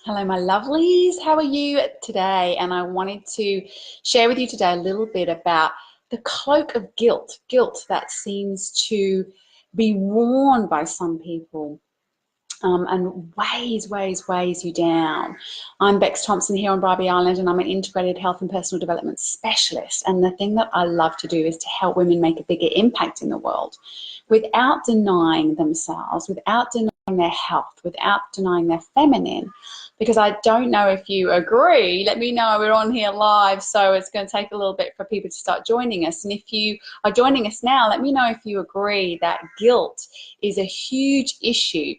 Hello, my lovelies. How are you today? And I wanted to share with you today a little bit about the cloak of guilt, guilt that seems to be worn by some people and weighs you down. I'm Beks Thompson here on Barbie Island, and I'm an integrated health and personal development specialist. And the thing that I love to do is to help women make a bigger impact in the world without denying themselves, without denying their health, without denying their feminine. Because I don't know if you agree. Let me know. We're on here live, so it's going to take a little bit for people to start joining us. And if you are joining us now, let me know if you agree that guilt is a huge issue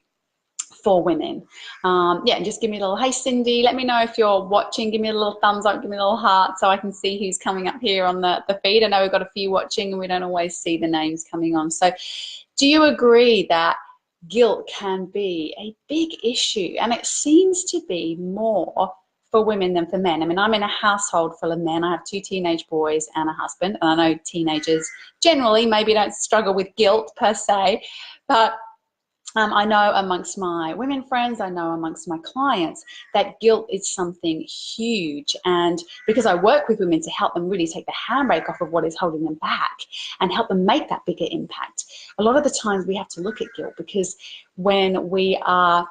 for women. Yeah, and just give me a little, hey Cindy, let me know if you're watching. Give me a little thumbs up, give me a little heart so I can see who's coming up here on the feed. I know we've got a few watching and we don't always see the names coming on. So do you agree that guilt can be a big issue? And it seems to be more for women than for men. I mean, I'm in a household full of men. I have 2 teenage boys and a husband, and I know teenagers generally maybe don't struggle with guilt per se, but I know amongst my women friends, I know amongst my clients that guilt is something huge. And because I work with women to help them really take the handbrake off of what is holding them back and help them make that bigger impact, a lot of the times we have to look at guilt, because when we are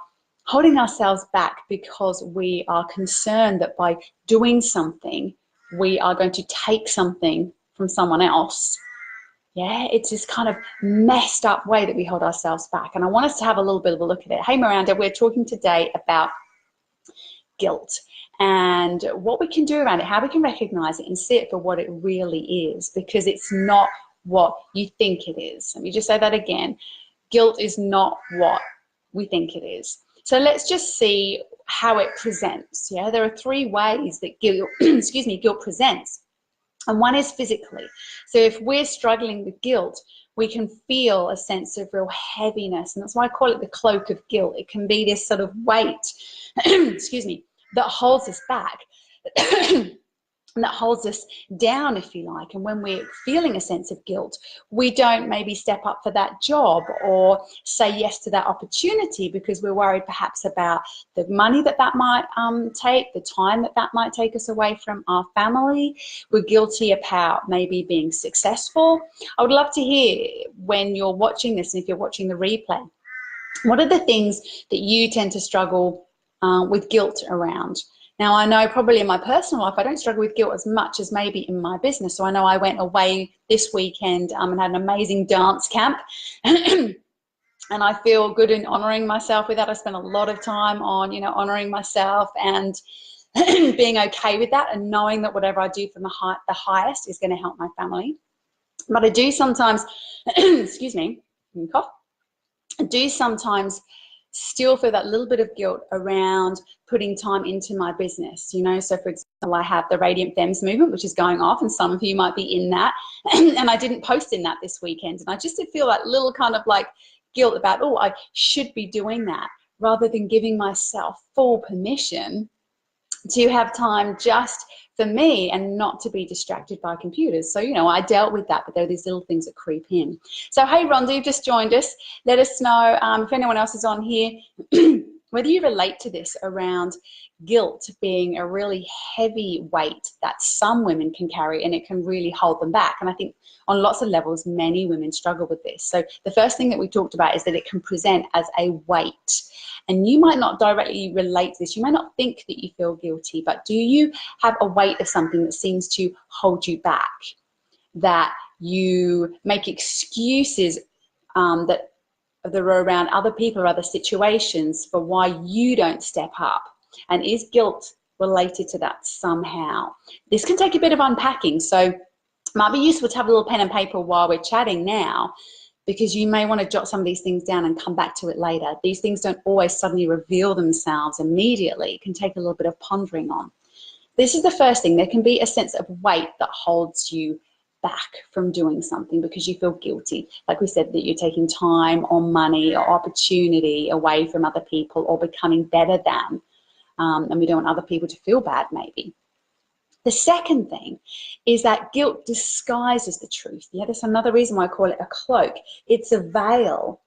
holding ourselves back because we are concerned that by doing something, we are going to take something from someone else. Yeah, it's this kind of messed up way that we hold ourselves back. And I want us to have a little bit of a look at it. Hey, Miranda, we're talking today about guilt and what we can do around it, how we can recognize it and see it for what it really is, because it's not what you think it is. Let me just say that again. Guilt is not what we think it is. So let's just see how it presents. Yeah, there are 3 ways that guilt, excuse me, guilt presents. And one is physically. So if we're struggling with guilt, we can feel a sense of real heaviness. And that's why I call it the cloak of guilt. It can be this sort of weight, excuse me, that holds us back. And that holds us down, if you like. And when we're feeling a sense of guilt, we don't maybe step up for that job or say yes to that opportunity because we're worried perhaps about the money that might take, the time that might take us away from our family. We're guilty about maybe being successful. I would love to hear, when you're watching this and if you're watching the replay, what are the things that you tend to struggle with guilt around? Now, I know probably in my personal life, I don't struggle with guilt as much as maybe in my business. So I know I went away this weekend and had an amazing dance camp. And I feel good in honoring myself with that. I spent a lot of time on, honoring myself and being okay with that and knowing that whatever I do from the highest is going to help my family. But I do sometimes, excuse me, cough. I do sometimes still feel that little bit of guilt around putting time into my business, So for example, I have the Radiant Femmes movement, which is going off, and some of you might be in that. And I didn't post in that this weekend. And I just did feel that little kind of like guilt about, oh, I should be doing that, rather than giving myself full permission to have time just for me and not to be distracted by computers. So, I dealt with that, but there are these little things that creep in. So, hey, Rhonda, you've just joined us. Let us know if anyone else is on here, whether you relate to this around guilt being a really heavy weight that some women can carry, and it can really hold them back. And I think on lots of levels, many women struggle with this. So the first thing that we talked about is that it can present as a weight. And you might not directly relate to this. You might not think that you feel guilty, but do you have a weight of something that seems to hold you back? That you make excuses that are around other people or other situations for why you don't step up? And is guilt related to that somehow? This can take a bit of unpacking. So it might be useful to have a little pen and paper while we're chatting now, because you may want to jot some of these things down and come back to it later. These things don't always suddenly reveal themselves immediately. It can take a little bit of pondering on. This is the first thing. There can be a sense of weight that holds you back from doing something because you feel guilty. Like we said, that you're taking time or money or opportunity away from other people or becoming better than. And we don't want other people to feel bad, maybe. The second thing is that guilt disguises the truth. Yeah, that's another reason why I call it a cloak. It's a veil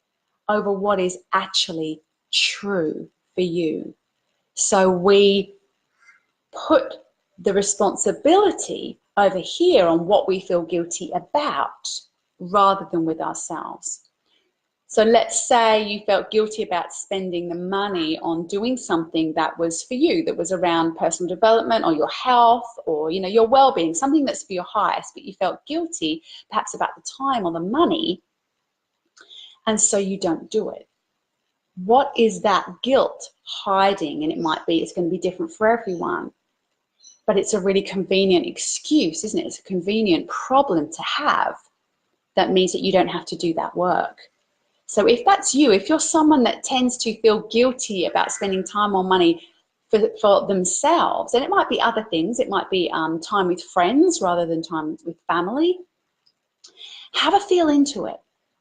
over what is actually true for you. So we put the responsibility over here on what we feel guilty about rather than with ourselves. So let's say you felt guilty about spending the money on doing something that was for you, that was around personal development or your health or, you know, your well-being, something that's for your highest, but you felt guilty perhaps about the time or the money, and so you don't do it. What is that guilt hiding? And it might be, it's going to be different for everyone, but it's a really convenient excuse, isn't it? It's a convenient problem to have that means that you don't have to do that work. So if that's you, if you're someone that tends to feel guilty about spending time or money for themselves, and it might be other things, it might be time with friends rather than time with family, have a feel into it.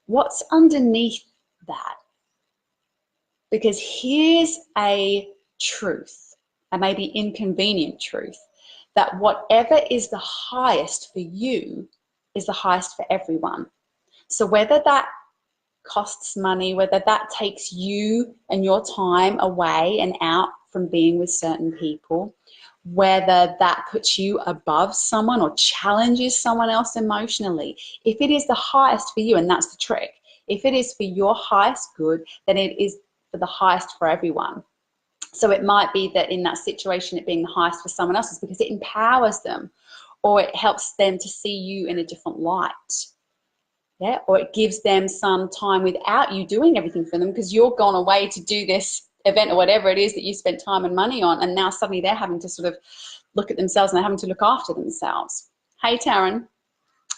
What's underneath that? Because here's a truth, a maybe inconvenient truth, that whatever is the highest for you is the highest for everyone. So whether that costs money, whether that takes you and your time away and out from being with certain people, whether that puts you above someone or challenges someone else emotionally, if it is the highest for you, and that's the trick, if it is for your highest good, then it is for the highest for everyone. So it might be that in that situation, it being the highest for someone else is because it empowers them, or it helps them to see you in a different light. Yeah, or it gives them some time without you doing everything for them because you're gone away to do this event or whatever it is that you spent time and money on, and now suddenly they're having to sort of look at themselves and they're having to look after themselves. Hey, Taryn.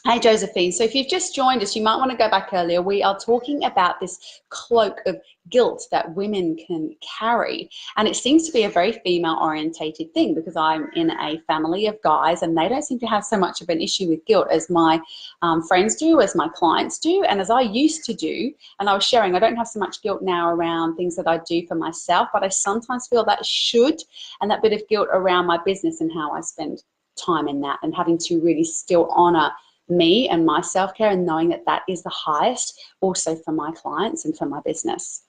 Hey, Josephine. So if you've just joined us, you might want to go back earlier. We are talking about this cloak of guilt that women can carry. And it seems to be a very female-orientated thing because I'm in a family of guys and they don't seem to have so much of an issue with guilt as my friends do, as my clients do, and as I used to do. And I was sharing, I don't have so much guilt now around things that I do for myself, but I sometimes feel that should, and that bit of guilt around my business and how I spend time in that and having to really still honor me and my self-care and knowing that that is the highest also for my clients and for my business.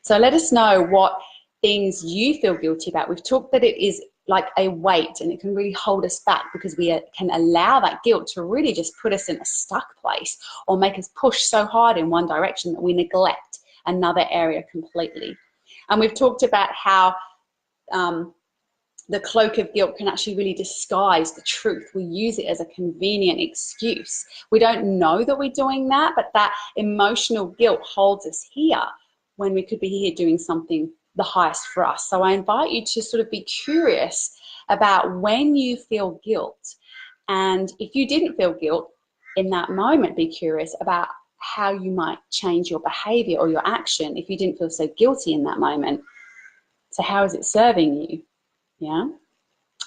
So let us know what things you feel guilty about. We've talked that it is like a weight and it can really hold us back because we can allow that guilt to really just put us in a stuck place or make us push so hard in one direction that we neglect another area completely. And we've talked about how the cloak of guilt can actually really disguise the truth. We use it as a convenient excuse. We don't know that we're doing that, but that emotional guilt holds us here when we could be here doing something the highest for us. So I invite you to sort of be curious about when you feel guilt. And if you didn't feel guilt in that moment, be curious about how you might change your behavior or your action if you didn't feel so guilty in that moment. So how is it serving you? Yeah.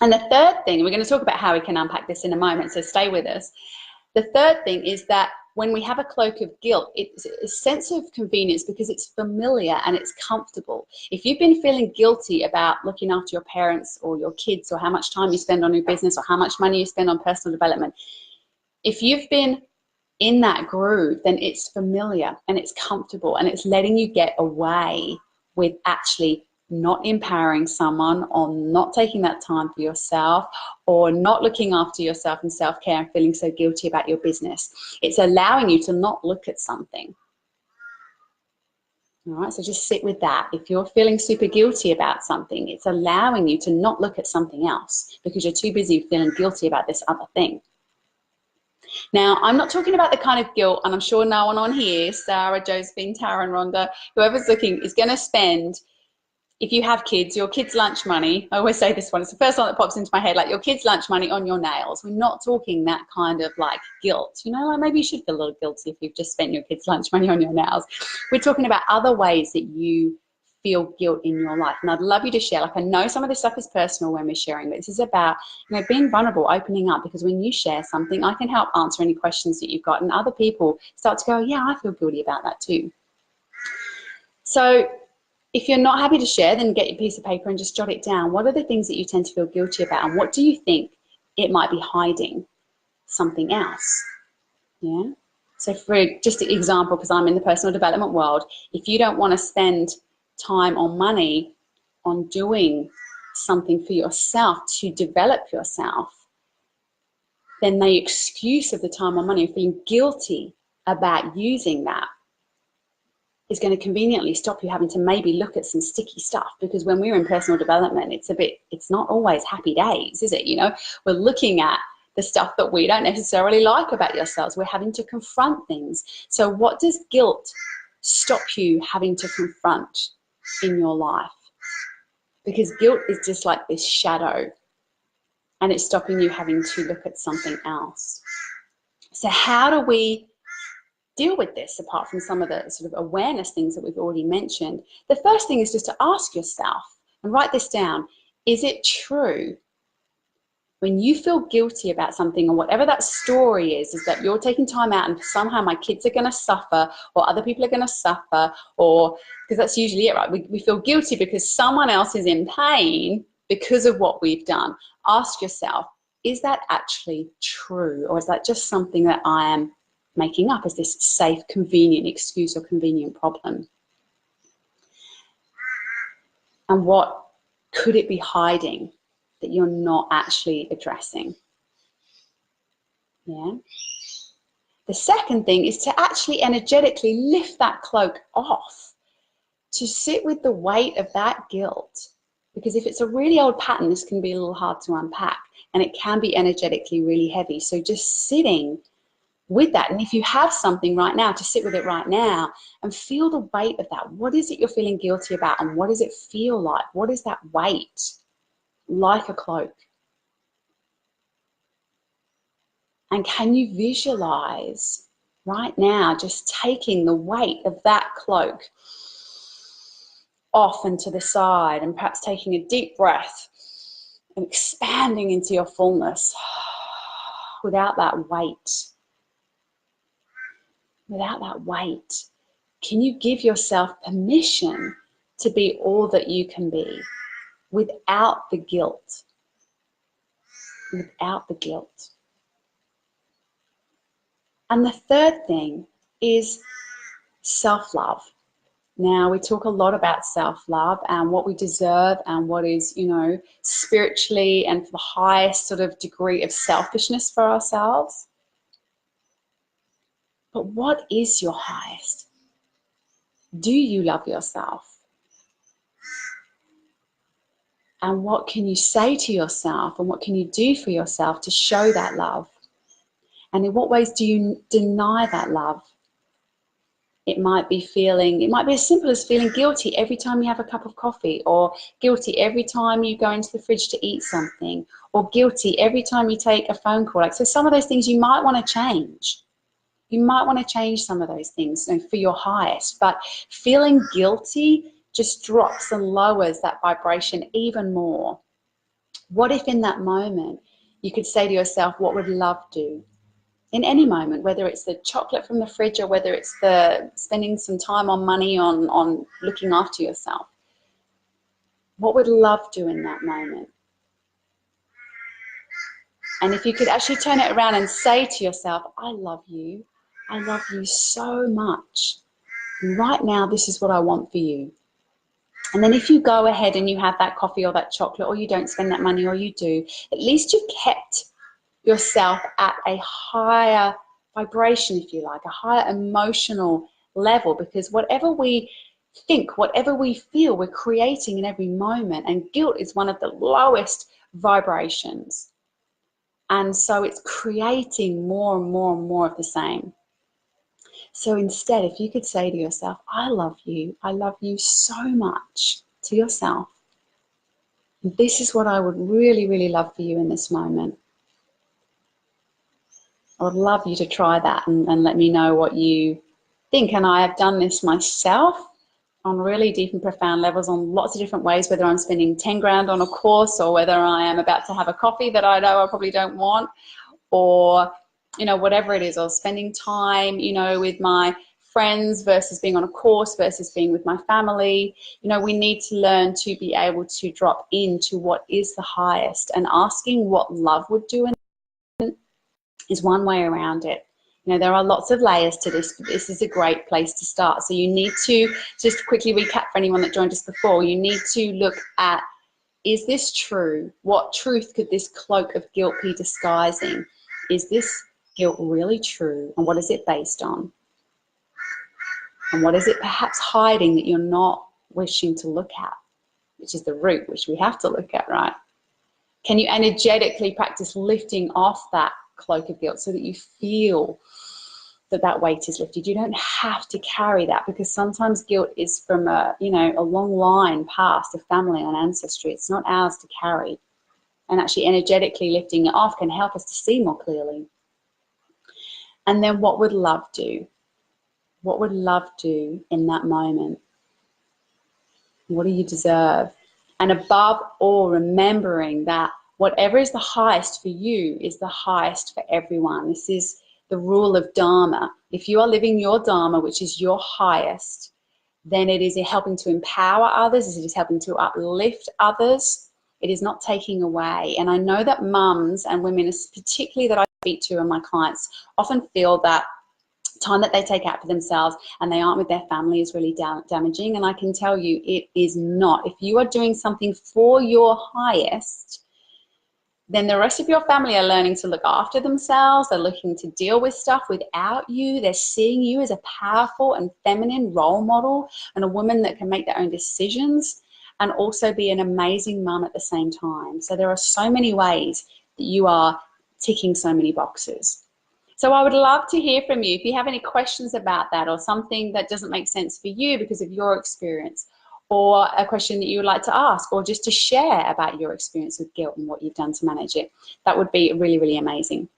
And the third thing, we're going to talk about how we can unpack this in a moment, so stay with us. The third thing is that when we have a cloak of guilt, it's a sense of convenience because it's familiar and it's comfortable. If you've been feeling guilty about looking after your parents or your kids or how much time you spend on your business or how much money you spend on personal development, if you've been in that groove, then it's familiar and it's comfortable and it's letting you get away with actually not empowering someone or not taking that time for yourself or not looking after yourself and self-care and feeling so guilty about your business. It's allowing you to not look at something. All right, so just sit with that. If you're feeling super guilty about something, it's allowing you to not look at something else because you're too busy feeling guilty about this other thing. Now, I'm not talking about the kind of guilt, and I'm sure no one on here, Sarah, Josephine, Tara, and Rhonda, whoever's looking, is going to spend, if you have kids, your kids' lunch money, I always say this one, it's the first one that pops into my head, like your kids' lunch money on your nails. We're not talking that kind of like guilt. You know, like maybe you should feel a little guilty if you've just spent your kids' lunch money on your nails. We're talking about other ways that you feel guilt in your life. And I'd love you to share. Like I know some of this stuff is personal when we're sharing, but this is about, you know, being vulnerable, opening up, because when you share something, I can help answer any questions that you've got and other people start to go, yeah, I feel guilty about that too. So if you're not happy to share, then get your piece of paper and just jot it down. What are the things that you tend to feel guilty about? And what do you think it might be hiding? Something else. Yeah. So for just an example, because I'm in the personal development world, if you don't want to spend time or money on doing something for yourself to develop yourself, then the excuse of the time or money, of feeling guilty about using that, is going to conveniently stop you having to maybe look at some sticky stuff. Because when we're in personal development, it's not always happy days, is it? You know, we're looking at the stuff that we don't necessarily like about yourselves. We're having to confront things. So what does guilt stop you having to confront in your life? Because guilt is just like this shadow, and it's stopping you having to look at something else. So how do we deal with this, apart from some of the sort of awareness things that we've already mentioned? The first thing is just to ask yourself, and write this down: is it true, when you feel guilty about something, or whatever that story is that you're taking time out and somehow my kids are going to suffer, or other people are going to suffer, or because that's usually it, right? We feel guilty because someone else is in pain because of what we've done. Ask yourself, is that actually true, or is that just something that I am making up as this safe, convenient excuse or convenient problem? And what could it be hiding that you're not actually addressing? Yeah. The second thing is to actually energetically lift that cloak off, to sit with the weight of that guilt. Because if it's a really old pattern, this can be a little hard to unpack, and it can be energetically really heavy. So just sitting with that, and if you have something right now, to sit with it right now and feel the weight of that. What is it you're feeling guilty about, and what does it feel like? What is that weight? Like a cloak. And can you visualize right now just taking the weight of that cloak off and to the side, and perhaps taking a deep breath and expanding into your fullness without that weight? Without that weight, can you give yourself permission to be all that you can be without the guilt? Without the guilt. And the third thing is self-love. Now, we talk a lot about self-love and what we deserve and what is, you know, spiritually and for the highest sort of degree of selfishness for ourselves. But what is your highest? Do you love yourself? And what can you say to yourself, and what can you do for yourself to show that love? And in what ways do you deny that love? It might be as simple as feeling guilty every time you have a cup of coffee, or guilty every time you go into the fridge to eat something, or guilty every time you take a phone call. Like, so some of those things you might want to change. You might want to change some of those things for your highest, but feeling guilty just drops and lowers that vibration even more. What if in that moment you could say to yourself, what would love do? In any moment, whether it's the chocolate from the fridge, or whether it's the spending some time on money on looking after yourself. What would love do in that moment? And if you could actually turn it around and say to yourself, I love you. I love you so much. And right now, this is what I want for you. And then if you go ahead and you have that coffee or that chocolate, or you don't spend that money, or you do, at least you've kept yourself at a higher vibration, if you like, a higher emotional level, because whatever we think, whatever we feel, we're creating in every moment, and guilt is one of the lowest vibrations. And so it's creating more and more and more of the same. So instead, if you could say to yourself, I love you so much, to yourself, this is what I would really, really love for you in this moment. I would love you to try that and let me know what you think. And I have done this myself on really deep and profound levels, on lots of different ways, whether I'm spending 10 grand on a course, or whether I am about to have a coffee that I know I probably don't want, or, you know, whatever it is, or spending time, you know, with my friends versus being on a course versus being with my family. You know, we need to learn to be able to drop into what is the highest, and asking what love would do is one way around it. You know, there are lots of layers to this, but this is a great place to start. So you need to, just quickly recap for anyone that joined us before, you need to look at, is this true? What truth could this cloak of guilt be disguising? Is this guilt really true? And what is it based on? And what is it perhaps hiding that you're not wishing to look at, which is the root, which we have to look at, right? Can you energetically practice lifting off that cloak of guilt so that you feel that that weight is lifted? You don't have to carry that, because sometimes guilt is from a long line past, a family and ancestry. It's not ours to carry. And actually energetically lifting it off can help us to see more clearly. And then what would love do? What would love do in that moment? What do you deserve? And above all, remembering that whatever is the highest for you is the highest for everyone. This is the rule of Dharma. If you are living your Dharma, which is your highest, then it is helping to empower others. It is helping to uplift others. It is not taking away. And I know that mums and women, particularly that I speak to and my clients, often feel that time that they take out for themselves and they aren't with their family is really damaging. And I can tell you it is not. If you are doing something for your highest, then the rest of your family are learning to look after themselves. They're looking to deal with stuff without you. They're seeing you as a powerful and feminine role model and a woman that can make their own decisions and also be an amazing mum at the same time. So there are so many ways that you are ticking so many boxes. So I would love to hear from you. If you have any questions about that, or something that doesn't make sense for you because of your experience, or a question that you would like to ask, or just to share about your experience with guilt and what you've done to manage it, that would be really, really amazing.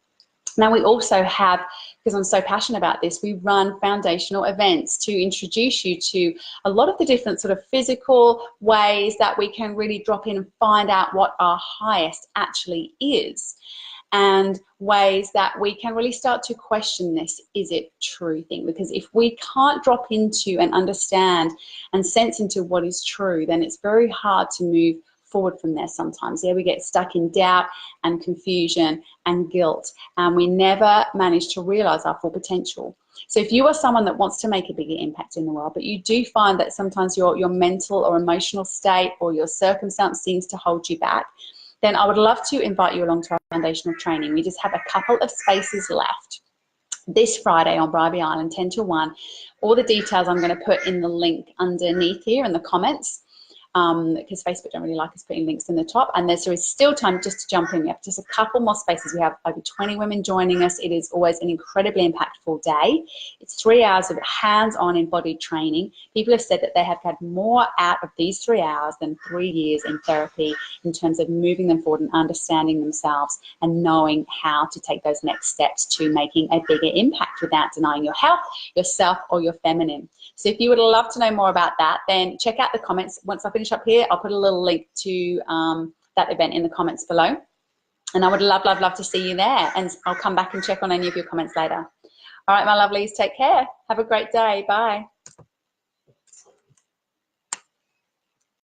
Now we also have, because I'm so passionate about this, we run foundational events to introduce you to a lot of the different sort of physical ways that we can really drop in and find out what our highest actually is, and ways that we can really start to question this, is it true thing? Because if we can't drop into and understand and sense into what is true, then it's very hard to move forward from there sometimes. Yeah, we get stuck in doubt and confusion and guilt, and we never manage to realize our full potential. So if you are someone that wants to make a bigger impact in the world, but you do find that sometimes your mental or emotional state or your circumstance seems to hold you back, then I would love to invite you along to our foundational training. We just have a couple of spaces left this Friday on Bribie Island, 10 to 1. All the details I'm going to put in the link underneath here in the comments, because Facebook don't really like us putting links in the top. And there is still time just to jump in. We have just a couple more spaces. We have over 20 women joining us. It is always an incredibly impactful day. It's 3 hours of hands-on embodied training. People have said that they have had more out of these 3 hours than 3 years in therapy, in terms of moving them forward and understanding themselves and knowing how to take those next steps to making a bigger impact without denying your health, yourself, or your feminine. So if you would love to know more about that, then check out the comments. Once I finish up here, I'll put a little link to that event in the comments below. And I would love, love, love to see you there. And I'll come back and check on any of your comments later. All right, my lovelies, take care. Have a great day. Bye.